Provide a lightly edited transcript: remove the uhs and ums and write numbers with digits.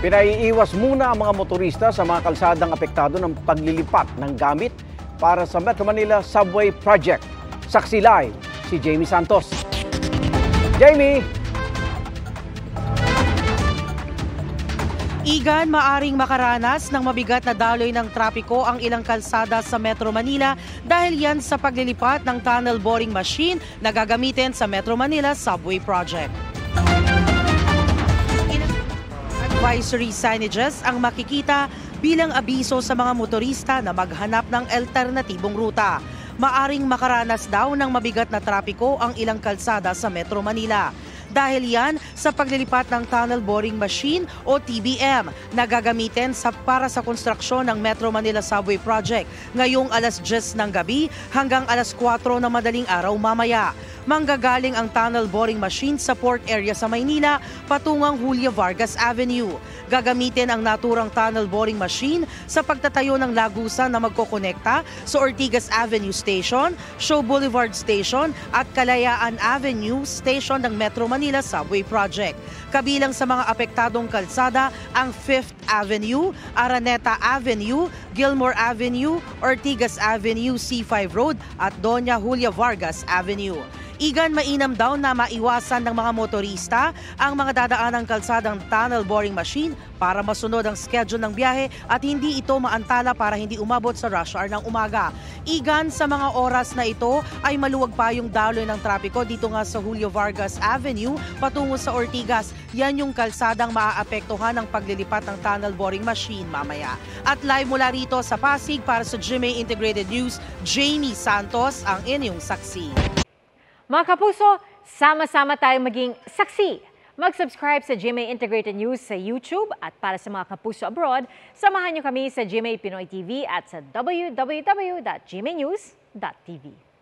Pinaiiwas muna ang mga motorista sa mga kalsadang apektado ng paglilipat ng gamit para sa Metro Manila Subway Project. Saksi live si Jamie Santos. Jamie! Igan, maaring makaranas ng mabigat na daloy ng trapiko ang ilang kalsada sa Metro Manila dahil yan sa paglilipat ng tunnel boring machine na gagamitin sa Metro Manila Subway Project. Advisory signages ang makikita bilang abiso sa mga motorista na maghanap ng alternatibong ruta. Maaring makaranas daw ng mabigat na trapiko ang ilang kalsada sa Metro Manila. Dahil yan sa paglilipat ng tunnel boring machine o TBM na gagamitin para sa konstruksyon ng Metro Manila Subway Project ngayong alas 10 ng gabi hanggang alas 4 ng madaling araw mamaya. Manggagaling ang tunnel boring machine sa port area sa Maynila patungang Julio Vargas Avenue. Gagamitin ang naturang tunnel boring machine sa pagtatayo ng lagusan na magkokonekta sa Ortigas Avenue Station, Show Boulevard Station at Kalayaan Avenue Station ng Metro Manila Subway Project. Kabilang sa mga apektadong kalsada ang 5th Avenue, Araneta Avenue, Gilmore Avenue, Ortigas Avenue, C5 Road at Doña Julia Vargas Avenue. Igan, mainam daw na maiwasan ng mga motorista ang mga dadaan ng kalsadang tunnel boring machine para masunod ang schedule ng biyahe at hindi ito maantala para hindi umabot sa rush hour ng umaga. Igan, sa mga oras na ito ay maluwag pa yung daloy ng trapiko dito nga sa Julio Vargas Avenue patungo sa Ortigas. Yan yung kalsadang maaapektuhan ng paglilipat ng tunnel boring machine mamaya. At live mula rito sa Pasig para sa GMA Integrated News, Jamie Santos ang inyong saksi. Mga kapuso, sama-sama tayong maging saksi. Mag-subscribe sa GMA Integrated News sa YouTube at para sa mga kapuso abroad, samahan niyo kami sa GMA Pinoy TV at sa www.gmanews.tv.